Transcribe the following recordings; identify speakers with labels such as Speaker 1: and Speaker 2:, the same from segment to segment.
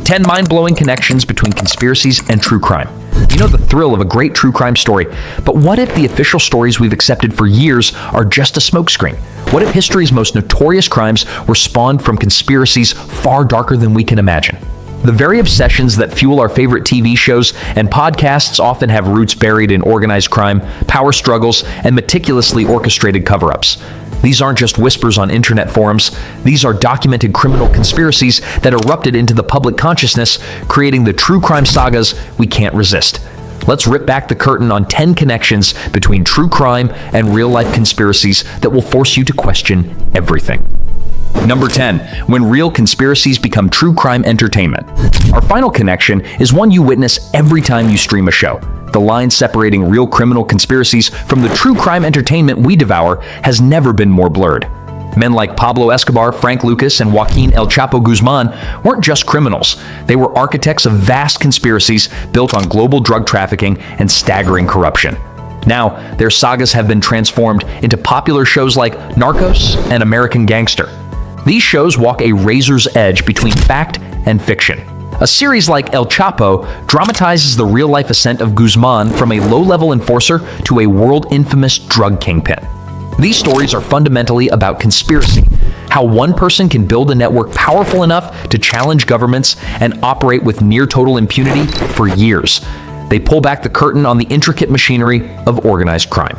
Speaker 1: 10 mind-blowing connections between conspiracies and true crime. You know the thrill of a great true crime story, but what if the official stories we've accepted for years are just a smokescreen? What if history's most notorious crimes were spawned from conspiracies far darker than we can imagine? The very obsessions that fuel our favorite TV shows and podcasts often have roots buried in organized crime, power struggles, and meticulously orchestrated cover-ups. These aren't just whispers on internet forums. These are documented criminal conspiracies that erupted into the public consciousness, creating the true crime sagas we can't resist. Let's rip back the curtain on 10 connections between true crime and real-life conspiracies that will force you to question everything. Number 10. When real conspiracies become true crime entertainment. Our final connection is one you witness every time you stream a show. The line separating real criminal conspiracies from the true crime entertainment we devour has never been more blurred. Men like Pablo Escobar, Frank Lucas, and Joaquin El Chapo Guzman weren't just criminals. They were architects of vast conspiracies built on global drug trafficking and staggering corruption. Now, their sagas have been transformed into popular shows like Narcos and American Gangster. These shows walk a razor's edge between fact and fiction. A series like El Chapo dramatizes the real-life ascent of Guzman from a low-level enforcer to a world-infamous drug kingpin. These stories are fundamentally about conspiracy, how one person can build a network powerful enough to challenge governments and operate with near-total impunity for years. They pull back the curtain on the intricate machinery of organized crime.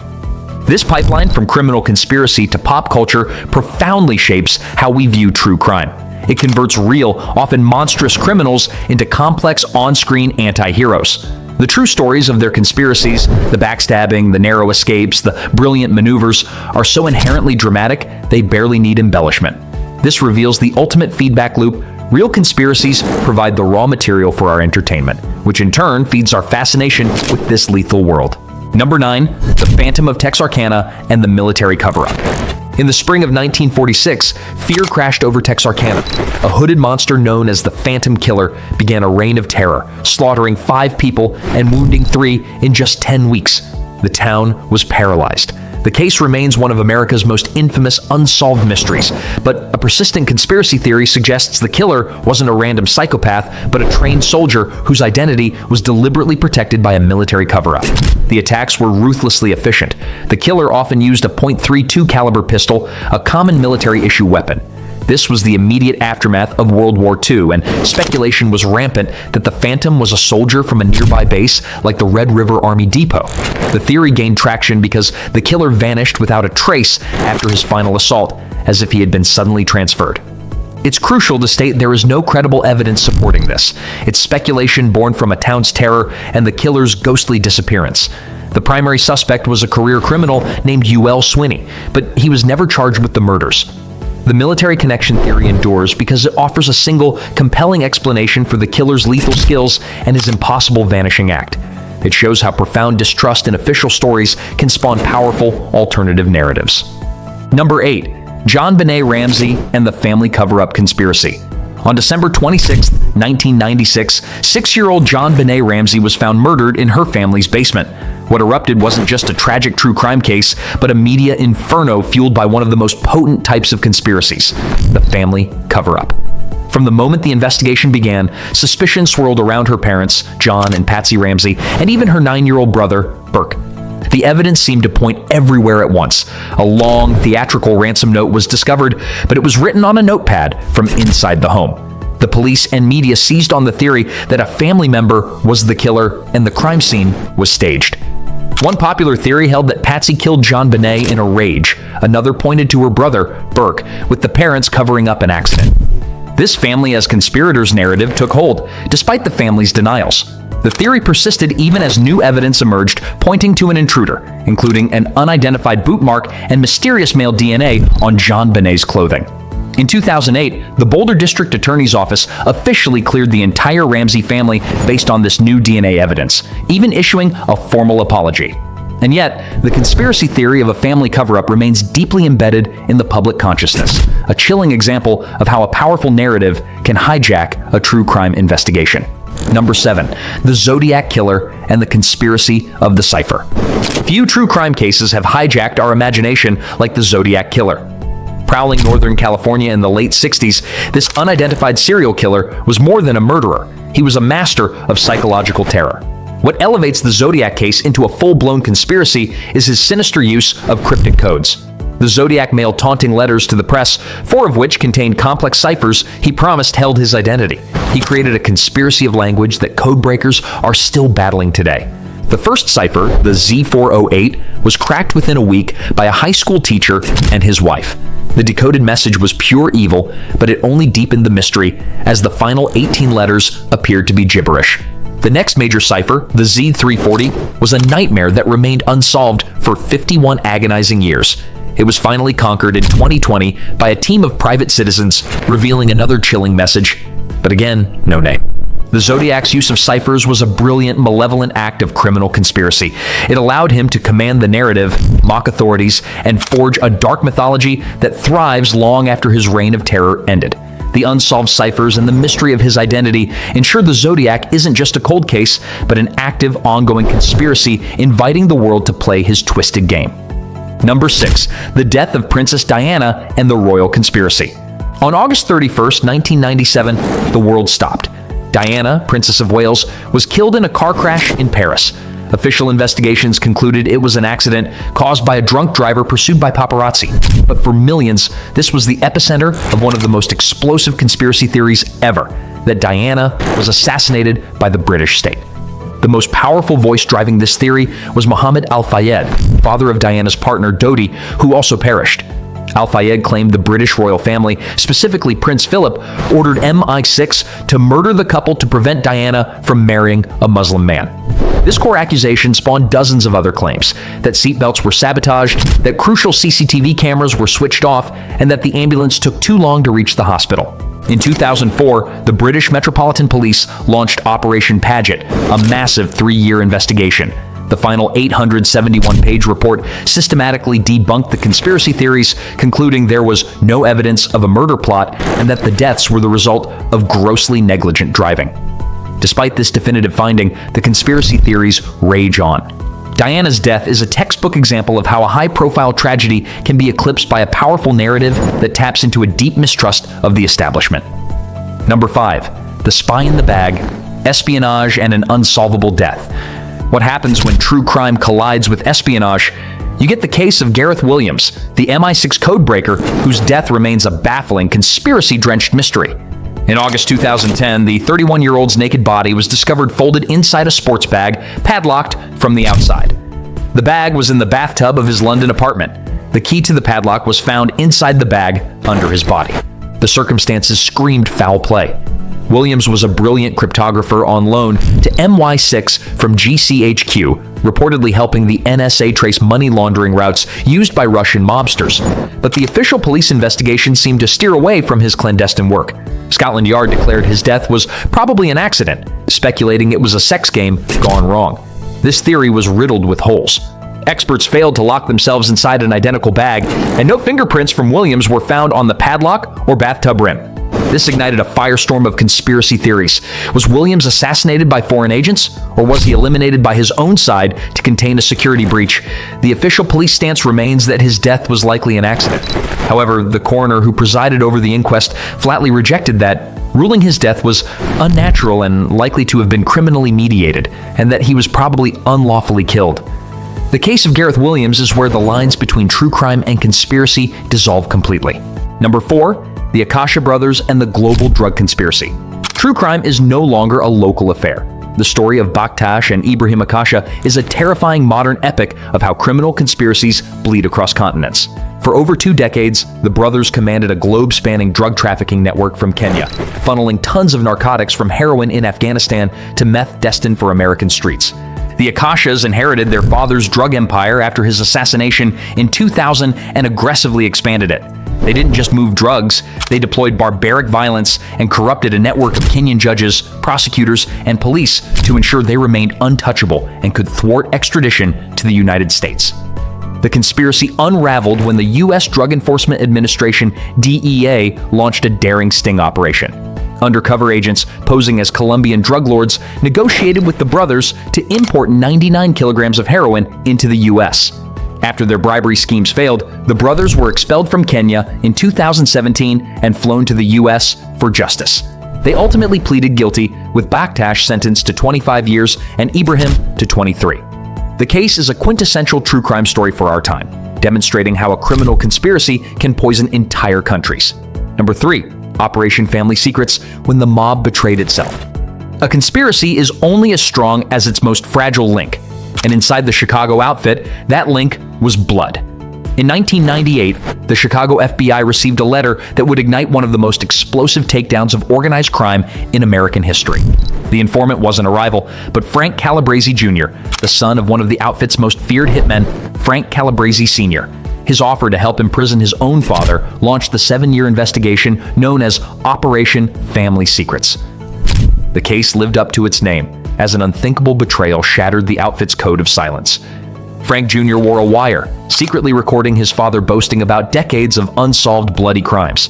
Speaker 1: This pipeline from criminal conspiracy to pop culture profoundly shapes how we view true crime. It converts real, often monstrous criminals into complex on-screen anti-heroes. The true stories of their conspiracies, the backstabbing, the narrow escapes, the brilliant maneuvers, are so inherently dramatic, they barely need embellishment. This reveals the ultimate feedback loop. Real conspiracies provide the raw material for our entertainment, which in turn feeds our fascination with this lethal world. Number 9. The Phantom of Texarkana and the military cover-up. In the spring of 1946, fear crashed over Texarkana. A hooded monster known as the Phantom Killer began a reign of terror, slaughtering 5 people and wounding 3 in just 10 weeks. The town was paralyzed. The case remains one of America's most infamous unsolved mysteries, but a persistent conspiracy theory suggests the killer wasn't a random psychopath, but a trained soldier whose identity was deliberately protected by a military cover-up. The attacks were ruthlessly efficient. The killer often used a .32 caliber pistol, a common military-issue weapon. This was the immediate aftermath of World War II, and speculation was rampant that the Phantom was a soldier from a nearby base like the Red River Army Depot. The theory gained traction because the killer vanished without a trace after his final assault, as if he had been suddenly transferred. It's crucial to state there is no credible evidence supporting this. It's speculation born from a town's terror and the killer's ghostly disappearance. The primary suspect was a career criminal named UL Swinney, but he was never charged with the murders. The military connection theory endures because it offers a single, compelling explanation for the killer's lethal skills and his impossible vanishing act. It shows how profound distrust in official stories can spawn powerful alternative narratives. Number 8. JonBenét Ramsey and the family cover-up conspiracy. On December 26, 1996, 6-year-old JonBenét Ramsey was found murdered in her family's basement. What erupted wasn't just a tragic true crime case, but a media inferno fueled by one of the most potent types of conspiracies, the family cover-up. From the moment the investigation began, suspicion swirled around her parents, John and Patsy Ramsey, and even her 9-year-old brother, Burke. The evidence seemed to point everywhere at once. A long, theatrical ransom note was discovered, but it was written on a notepad from inside the home. The police and media seized on the theory that a family member was the killer and the crime scene was staged. One popular theory held that Patsy killed JonBenét in a rage. Another pointed to her brother, Burke, with the parents covering up an accident. This family as conspirators narrative took hold, despite the family's denials. The theory persisted even as new evidence emerged pointing to an intruder, including an unidentified boot mark and mysterious male DNA on JonBenét's clothing. In 2008, the Boulder District Attorney's Office officially cleared the entire Ramsey family based on this new DNA evidence, even issuing a formal apology. And yet, the conspiracy theory of a family cover-up remains deeply embedded in the public consciousness, a chilling example of how a powerful narrative can hijack a true crime investigation. Number 7. The Zodiac Killer and the Conspiracy of the Cipher. Few true crime cases have hijacked our imagination like the Zodiac Killer. Prowling Northern California in the late 60s, this unidentified serial killer was more than a murderer. He was a master of psychological terror. What elevates the Zodiac case into a full-blown conspiracy is his sinister use of cryptic codes. The Zodiac mailed taunting letters to the press, 4 of which contained complex ciphers he promised held his identity. He created a conspiracy of language that codebreakers are still battling today. The first cipher, the Z408, was cracked within a week by a high school teacher and his wife. The decoded message was pure evil, but it only deepened the mystery as the final 18 letters appeared to be gibberish. The next major cipher, the Z340, was a nightmare that remained unsolved for 51 agonizing years. It was finally conquered in 2020 by a team of private citizens, revealing another chilling message, but again, no name. The Zodiac's use of ciphers was a brilliant, malevolent act of criminal conspiracy. It allowed him to command the narrative, mock authorities, and forge a dark mythology that thrives long after his reign of terror ended. The unsolved ciphers and the mystery of his identity ensure the Zodiac isn't just a cold case, but an active, ongoing conspiracy inviting the world to play his twisted game. Number 6. The death of Princess Diana and the royal conspiracy. On August 31st, 1997, the world stopped. Diana, Princess of Wales, was killed in a car crash in Paris. Official investigations concluded it was an accident caused by a drunk driver pursued by paparazzi. But for millions, this was the epicenter of one of the most explosive conspiracy theories ever, that Diana was assassinated by the British state. The most powerful voice driving this theory was Mohammed Al-Fayed, father of Diana's partner Dodi, who also perished. Al-Fayed claimed the British royal family, specifically Prince Philip, ordered MI6 to murder the couple to prevent Diana from marrying a Muslim man. This core accusation spawned dozens of other claims, that seatbelts were sabotaged, that crucial CCTV cameras were switched off, and that the ambulance took too long to reach the hospital. In 2004, the British Metropolitan Police launched Operation Paget, a massive 3-year investigation. The final 871-page report systematically debunked the conspiracy theories, concluding there was no evidence of a murder plot and that the deaths were the result of grossly negligent driving. Despite this definitive finding, the conspiracy theories rage on. Diana's death is a textbook example of how a high-profile tragedy can be eclipsed by a powerful narrative that taps into a deep mistrust of the establishment. Number 5. The Spy in the Bag, Espionage, and an Unsolvable Death. What happens when true crime collides with espionage? You get the case of Gareth Williams, the MI6 codebreaker whose death remains a baffling, conspiracy-drenched mystery. In August 2010, the 31-year-old's naked body was discovered folded inside a sports bag, padlocked from the outside. The bag was in the bathtub of his London apartment. The key to the padlock was found inside the bag under his body. The circumstances screamed foul play. Williams was a brilliant cryptographer on loan to MI6 from GCHQ, reportedly helping the NSA trace money laundering routes used by Russian mobsters. But the official police investigation seemed to steer away from his clandestine work. Scotland Yard declared his death was probably an accident, speculating it was a sex game gone wrong. This theory was riddled with holes. Experts failed to lock themselves inside an identical bag, and no fingerprints from Williams were found on the padlock or bathtub rim. This ignited a firestorm of conspiracy theories. Was Williams assassinated by foreign agents, or was he eliminated by his own side to contain a security breach? The official police stance remains that his death was likely an accident. However, the coroner who presided over the inquest flatly rejected that, ruling his death was unnatural and likely to have been criminally mediated, and that he was probably unlawfully killed. The case of Gareth Williams is where the lines between true crime and conspiracy dissolve completely. Number 4. The Akasha brothers and the global drug conspiracy. True crime is no longer a local affair. The story of Bakhtash and Ibrahim Akasha is a terrifying modern epic of how criminal conspiracies bleed across continents. For over 2 decades, the brothers commanded a globe-spanning drug trafficking network from Kenya, funneling tons of narcotics from heroin in Afghanistan to meth destined for American streets. The Akashas inherited their father's drug empire after his assassination in 2000 and aggressively expanded it. They didn't just move drugs, they deployed barbaric violence and corrupted a network of Kenyan judges, prosecutors, and police to ensure they remained untouchable and could thwart extradition to the United States. The conspiracy unraveled when the U.S. Drug Enforcement Administration, DEA, launched a daring sting operation. Undercover agents posing as Colombian drug lords negotiated with the brothers to import 99 kilograms of heroin into the U.S. After their bribery schemes failed, the brothers were expelled from Kenya in 2017 and flown to the US for justice. They ultimately pleaded guilty, with Baktash sentenced to 25 years and Ibrahim to 23. The case is a quintessential true crime story for our time, demonstrating how a criminal conspiracy can poison entire countries. Number 3. Operation Family Secrets: When the Mob Betrayed Itself. A conspiracy is only as strong as its most fragile link, and inside the Chicago outfit, that link was blood. In 1998, the Chicago FBI received a letter that would ignite one of the most explosive takedowns of organized crime in American history. The informant wasn't a rival, but Frank Calabrese Jr., the son of one of the outfit's most feared hitmen, Frank Calabrese Sr. His offer to help imprison his own father launched the 7-year investigation known as Operation Family Secrets. The case lived up to its name, as an unthinkable betrayal shattered the outfit's code of silence. Frank Jr. wore a wire, secretly recording his father boasting about decades of unsolved bloody crimes.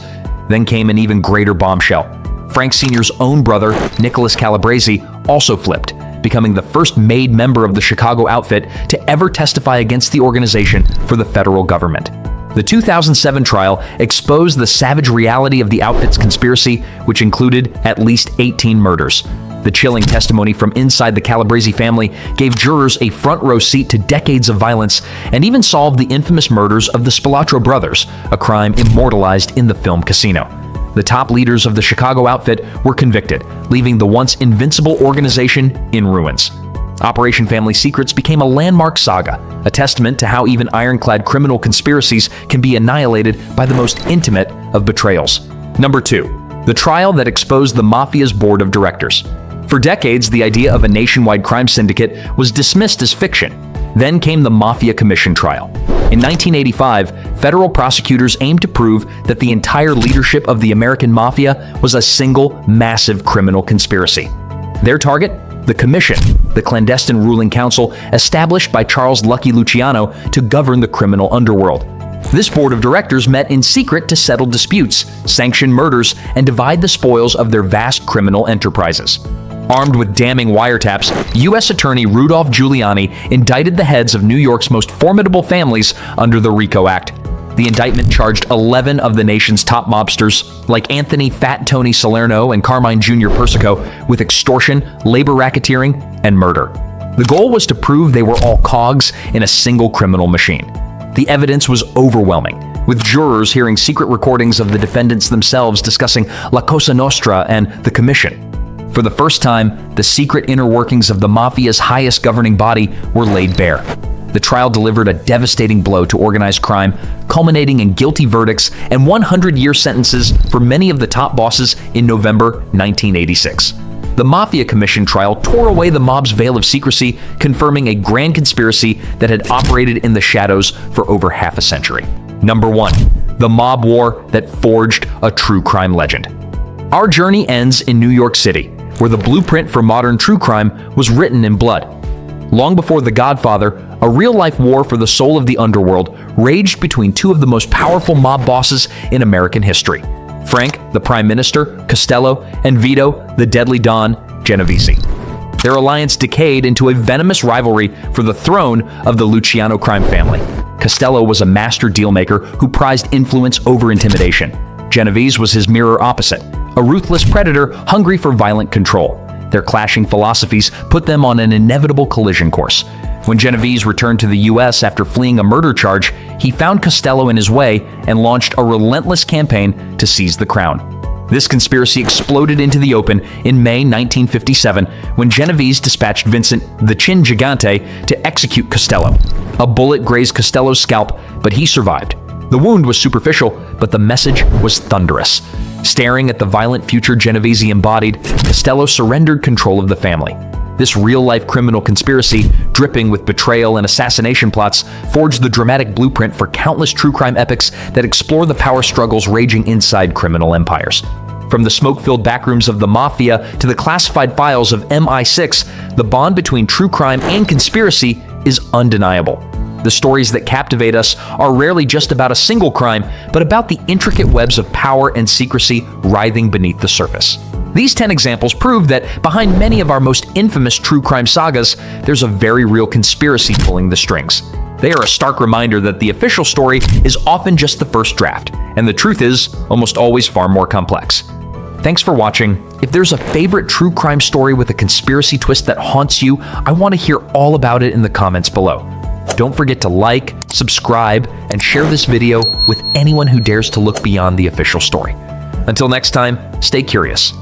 Speaker 1: Then came an even greater bombshell. Frank Sr.'s own brother, Nicholas Calabrese, also flipped, becoming the first made member of the Chicago outfit to ever testify against the organization for the federal government. The 2007 trial exposed the savage reality of the outfit's conspiracy, which included at least 18 murders. The chilling testimony from inside the Calabrese family gave jurors a front-row seat to decades of violence and even solved the infamous murders of the Spilatro brothers, a crime immortalized in the film Casino. The top leaders of the Chicago outfit were convicted, leaving the once invincible organization in ruins. Operation Family Secrets became a landmark saga, a testament to how even ironclad criminal conspiracies can be annihilated by the most intimate of betrayals. Number 2. The trial that exposed the Mafia's board of directors. For decades, the idea of a nationwide crime syndicate was dismissed as fiction. Then came the Mafia Commission trial. In 1985, federal prosecutors aimed to prove that the entire leadership of the American Mafia was a single, massive criminal conspiracy. Their target? The Commission, the clandestine ruling council established by Charles Lucky Luciano to govern the criminal underworld. This board of directors met in secret to settle disputes, sanction murders, and divide the spoils of their vast criminal enterprises. Armed with damning wiretaps, U.S. Attorney Rudolph Giuliani indicted the heads of New York's most formidable families under the RICO Act. The indictment charged 11 of the nation's top mobsters, like Anthony Fat Tony Salerno and Carmine Jr. Persico, with extortion, labor racketeering, and murder. The goal was to prove they were all cogs in a single criminal machine. The evidence was overwhelming, with jurors hearing secret recordings of the defendants themselves discussing La Cosa Nostra and the Commission. For the first time, the secret inner workings of the Mafia's highest governing body were laid bare. The trial delivered a devastating blow to organized crime, culminating in guilty verdicts and 100-year sentences for many of the top bosses in November 1986. The Mafia Commission trial tore away the mob's veil of secrecy, confirming a grand conspiracy that had operated in the shadows for over half a century. Number 1. The mob war that forged a true crime legend. Our journey ends in New York City, where the blueprint for modern true crime was written in blood. Long before The Godfather, a real-life war for the soul of the underworld raged between two of the most powerful mob bosses in American history: Frank, the Prime Minister, Costello, and Vito, the deadly Don, Genovese. Their alliance decayed into a venomous rivalry for the throne of the Luciano crime family. Costello was a master dealmaker who prized influence over intimidation. Genovese was his mirror opposite, a ruthless predator hungry for violent control. Their clashing philosophies put them on an inevitable collision course. When Genovese returned to the U.S. after fleeing a murder charge, he found Costello in his way and launched a relentless campaign to seize the crown. This conspiracy exploded into the open in May 1957 when Genovese dispatched Vincent the Chin Gigante to execute Costello. A bullet grazed Costello's scalp, but he survived. The wound was superficial, but the message was thunderous. Staring at the violent future Genovese embodied, Costello surrendered control of the family. This real-life criminal conspiracy, dripping with betrayal and assassination plots, forged the dramatic blueprint for countless true crime epics that explore the power struggles raging inside criminal empires. From the smoke-filled backrooms of the Mafia to the classified files of MI6, the bond between true crime and conspiracy is undeniable. The stories that captivate us are rarely just about a single crime, but about the intricate webs of power and secrecy writhing beneath the surface. These 10 examples prove that behind many of our most infamous true crime sagas, there's a very real conspiracy pulling the strings. They are a stark reminder that the official story is often just the first draft, and the truth is almost always far more complex. Thanks for watching. If there's a favorite true crime story with a conspiracy twist that haunts you, I want to hear all about it in the comments below. Don't forget to like, subscribe, and share this video with anyone who dares to look beyond the official story. Until next time, stay curious.